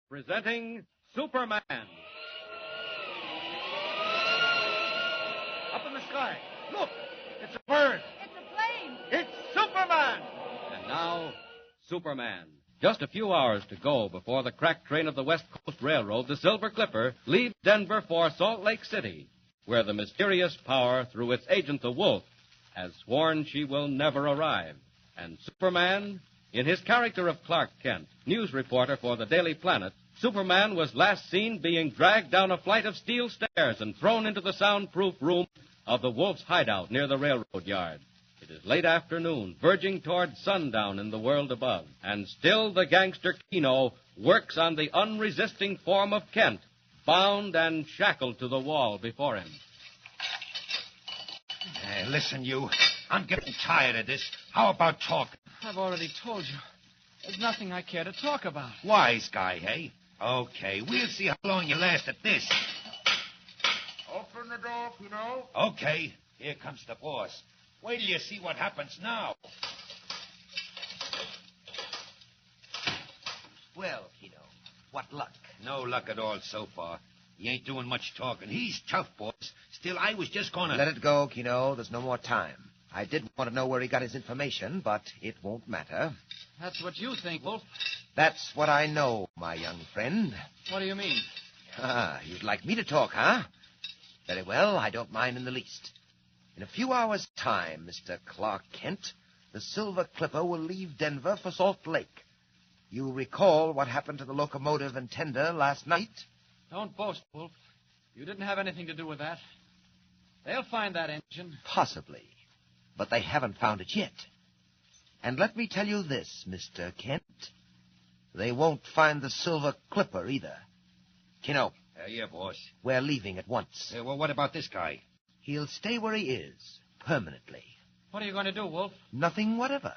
Presenting Superman. Up in the sky. Look! It's a bird. It's a plane. It's Superman! And now, Superman. Just a few hours to go before the crack train of the West Coast Railroad, the Silver Clipper, leaves Denver for Salt Lake City, where the mysterious power, through its agent, the Wolf, has sworn she will never arrive. And Superman, in his character of Clark Kent, news reporter for the Daily Planet, Superman was last seen being dragged down a flight of steel stairs and thrown into the soundproof room of the Wolf's hideout near the railroad yard. It is late afternoon, verging toward sundown in the world above, and still the gangster Keno works on the unresisting form of Kent, bound and shackled to the wall before him. Hey, listen, you. I'm getting tired of this. How about talking? I've already told you. There's nothing I care to talk about. Wise guy, hey? Okay, we'll see how long you last at this. Open the door, Keno. Okay, here comes the boss. Wait till you see what happens now. Well, Keno, what luck? No luck at all so far. He ain't doing much talking. He's tough, boss. Still, I was just gonna... Let it go, Keno. There's no more time. I did want to know where he got his information, but it won't matter. That's what you think, Wolf. That's what I know, my young friend. What do you mean? Ah, you'd like me to talk, huh? Very well, I don't mind in the least. In a few hours' time, Mr. Clark Kent, the Silver Clipper will leave Denver for Salt Lake. You recall what happened to the locomotive and tender last night? Don't boast, Wolf. You didn't have anything to do with that. They'll find that engine. Possibly. But they haven't found it yet. And let me tell you this, Mr. Kent. They won't find the Silver Clipper either. Keno. Yeah, boss. We're leaving at once. Well, what about this guy? He'll stay where he is, permanently. What are you going to do, Wolf? Nothing whatever.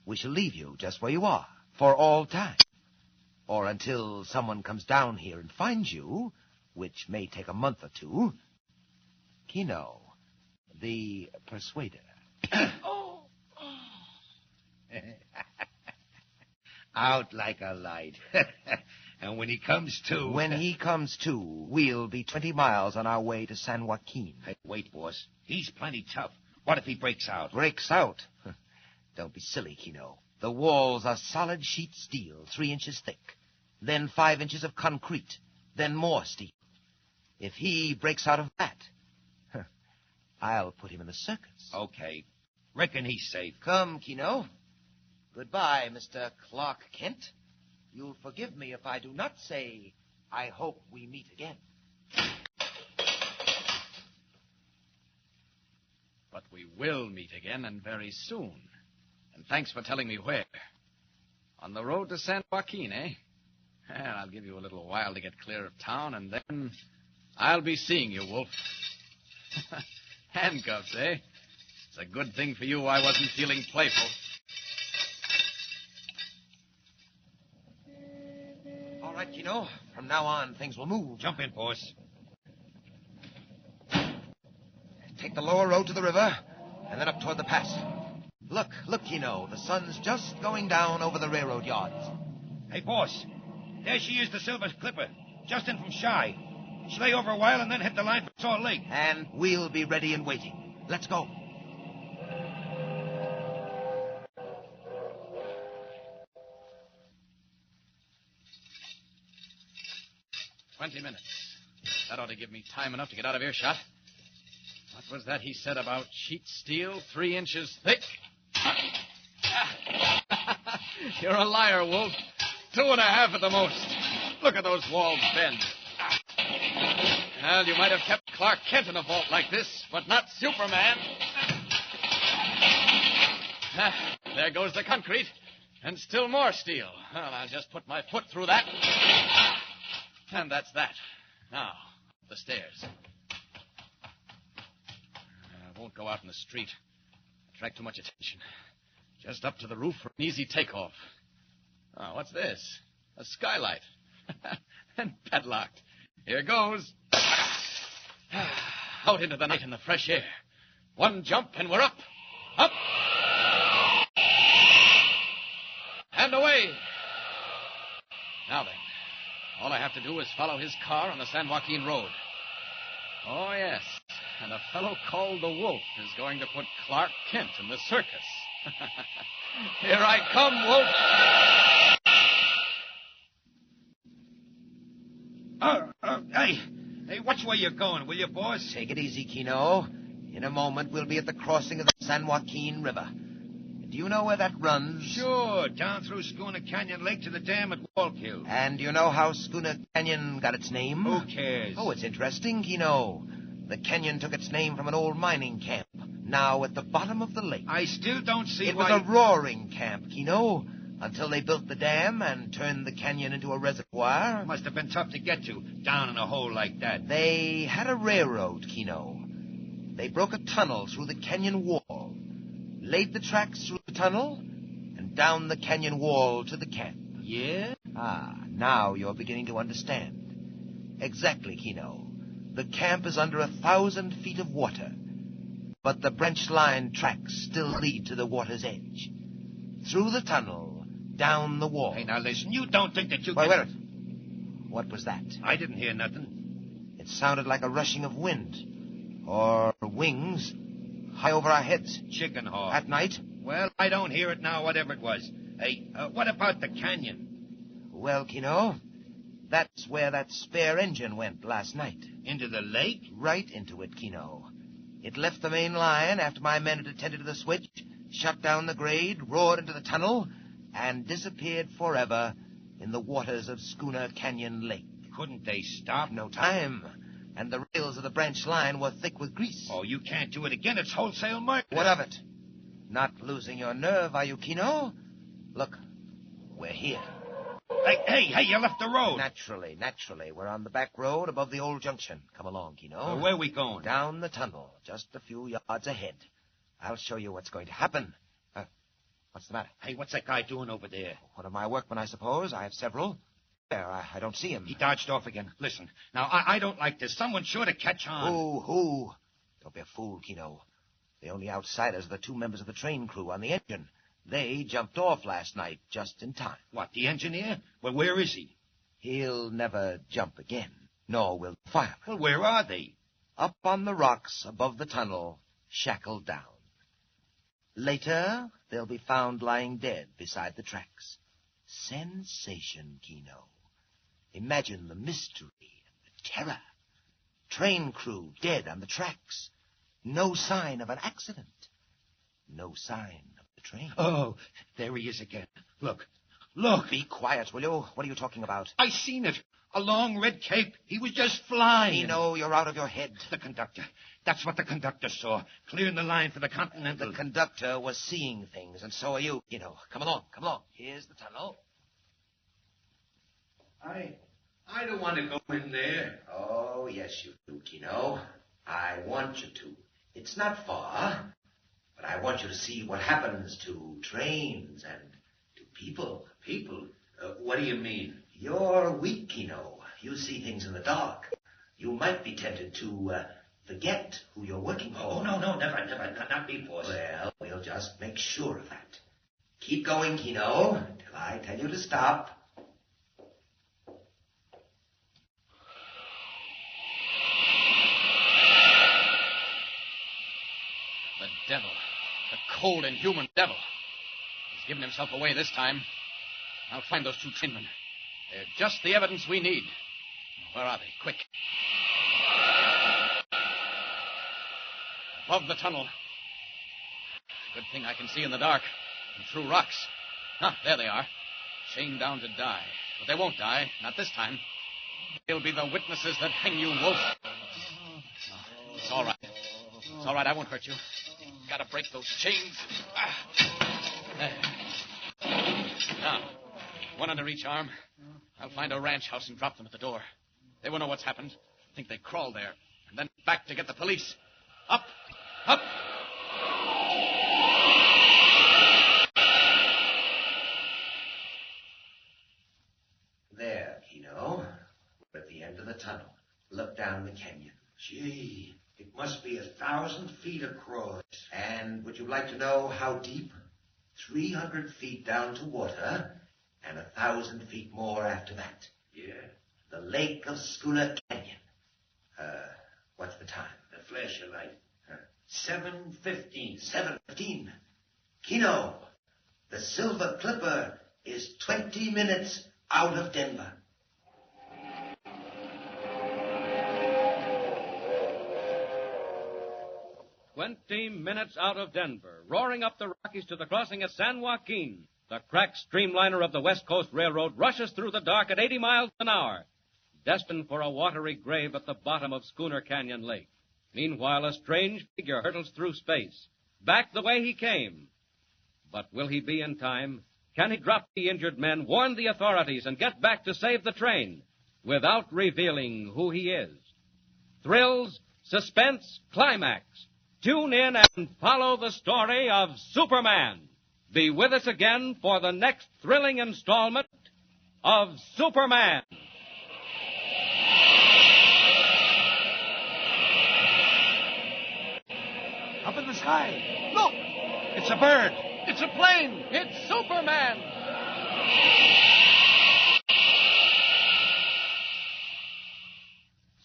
We shall leave you just where you are, for all time. Or until someone comes down here and finds you, which may take a month or two. Keno, the persuader. Oh. Out like a light. And when he comes to... When he comes to, we'll be 20 miles on our way to San Joaquin. Hey, wait, boss. He's plenty tough. What if he breaks out? Breaks out? Don't be silly, Keno. The walls are solid sheet steel, 3 inches thick. Then 5 inches of concrete. Then more steel. If he breaks out of that, I'll put him in the circus. Okay. Reckon he's safe. Come, Keno. Goodbye, Mr. Clark Kent. You'll forgive me if I do not say, I hope we meet again. But we will meet again, and very soon. And thanks for telling me where. On the road to San Joaquin, eh? Well, I'll give you a little while to get clear of town, and then I'll be seeing you, Wolf. Handcuffs, eh? It's a good thing for you I wasn't feeling playful. All right, Keno. From now on, things will move. Jump in, boss. Take the lower road to the river, and then up toward the pass. Look, Keno. The sun's just going down over the railroad yards. Hey, boss. There she is, the Silver Clipper. Just in from Shy. She'll lay over a while and then hit the line for Salt Lake. And we'll be ready and waiting. Let's go. "20 minutes. That ought to give me time enough to get out of earshot. What was that he said about sheet steel, 3 inches thick? You're a liar, Wolf. 2.5 at the most. Look at those walls bend. Well, you might have kept Clark Kent in a vault like this, but not Superman. There goes the concrete, and still more steel. Well, I'll just put my foot through that. And that's that. Now, up the stairs. I won't go out in the street. Attract too much attention. Just up to the roof for an easy takeoff. Oh, what's this? A skylight. And padlocked. Here goes. Out into the night in the fresh air. One jump and we're up. Up. And away. Now then, All I have to do is follow his car on the San Joaquin Road. Oh, yes. And a fellow called the Wolf is going to put Clark Kent in the circus. Here I come, Wolf. Hey, watch where you're going, will you, boss? Take it easy, Keno. In a moment, we'll be at the crossing of the San Joaquin River. Do you know where that runs? Sure, down through Schooner Canyon Lake to the dam at Wallkill. And do you know how Schooner Canyon got its name? Who cares? Oh, it's interesting, Keno. The canyon took its name from an old mining camp, now at the bottom of the lake. I still don't see It why... was a roaring camp, Keno, until they built the dam and turned the canyon into a reservoir. Must have been tough to get to, down in a hole like that. They had a railroad, Keno. They broke a tunnel through the canyon wall, laid the tracks through the tunnel, and down the canyon wall to the camp. Yeah? Ah, now you're beginning to understand. Exactly, Keno. The camp is under 1,000 feet of water, but the branch line tracks still lead to the water's edge. Through the tunnel, down the wall. Hey, now listen, you don't think that you Wait, can... wait. What was that? I didn't hear nothing. It sounded like a rushing of wind. Or wings. High over our heads. Chicken hawk. At night. Well, I don't hear it now, whatever it was. Hey, what about the canyon? Well, Keno, that's where that spare engine went last night. Into the lake? Right into it, Keno. It left the main line after my men had attended to the switch, shut down the grade, roared into the tunnel, and disappeared forever in the waters of Schooner Canyon Lake. Couldn't they stop? No time. And the rails of the branch line were thick with grease. Oh, you can't do it again. It's wholesale murder. What of it? Not losing your nerve, are you, Keno? Look, we're here. Hey, you left the road. Naturally. We're on the back road above the old junction. Come along, Keno. Where are we going? Down the tunnel, just a few yards ahead. I'll show you what's going to happen. What's the matter? Hey, what's that guy doing over there? One of my workmen, I suppose. I have several. There, I don't see him. He dodged off again. Listen, now, I don't like this. Someone's sure to catch on. Who? Don't be a fool, Keno. The only outsiders are the two members of the train crew on the engine. They jumped off last night just in time. What, the engineer? Well, where is he? He'll never jump again, nor will the fireman. Well, where are they? Up on the rocks above the tunnel, shackled down. Later, they'll be found lying dead beside the tracks. Sensation, Keno. Imagine the mystery and the terror. Train crew dead on the tracks. No sign of an accident. No sign of the train. Oh, there he is again. Look. Be quiet, will you? What are you talking about? I seen it. A long red cape. He was just flying. Keno, you're out of your head. The conductor. That's what the conductor saw. Clearing the line for the Continental. The conductor was seeing things, and so are you, Keno. Come along. Here's the tunnel. I don't want to go in there. Oh, yes, you do, Keno. I want you to. It's not far, but I want you to see what happens to trains and to people. People? What do you mean? You're weak, Keno. You see things in the dark. You might be tempted to forget who you're working for. Oh, no, never. Not me, boss. Well, we'll just make sure of that. Keep going, Keno, till I tell you to stop. The devil. The cold, inhuman devil. He's given himself away this time. I'll find those two trainmen. They're just the evidence we need. Where are they? Quick. Above the tunnel. Good thing I can see in the dark. And through rocks. There they are. Chained down to die. But they won't die. Not this time. They'll be the witnesses that hang you, Wolf. It's all right. It's all right. I won't hurt you. Gotta break those chains. There. Now, one under each arm. I'll find a ranch house and drop them at the door. They won't know what's happened. Think they crawled there. And then back to get the police. Up! There, Keno. We're at the end of the tunnel. Look down the canyon. Gee, it must be 1,000 feet across. And would you like to know how deep? 300 feet down to water, and 1,000 feet more after that. Yeah. the lake of Schooner Canyon. What's the time? The flash of light. 7:15. 7:15. Kino, the Silver Clipper is 20 minutes out of Denver. "20 minutes out of Denver, roaring up the Rockies to the crossing at San Joaquin. The cracked streamliner of the West Coast Railroad rushes through the dark at 80 miles an hour, destined for a watery grave at the bottom of Schooner Canyon Lake. Meanwhile, a strange figure hurtles through space, back the way he came. But will he be in time? Can he drop the injured men, warn the authorities, and get back to save the train without revealing who he is? Thrills, suspense, climax. Tune in and follow the story of Superman. Be with us again for the next thrilling installment of Superman. Up in the sky. Look! It's a bird. It's a plane. It's Superman.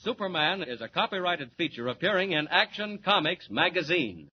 Superman is a copyrighted feature appearing in Action Comics magazine.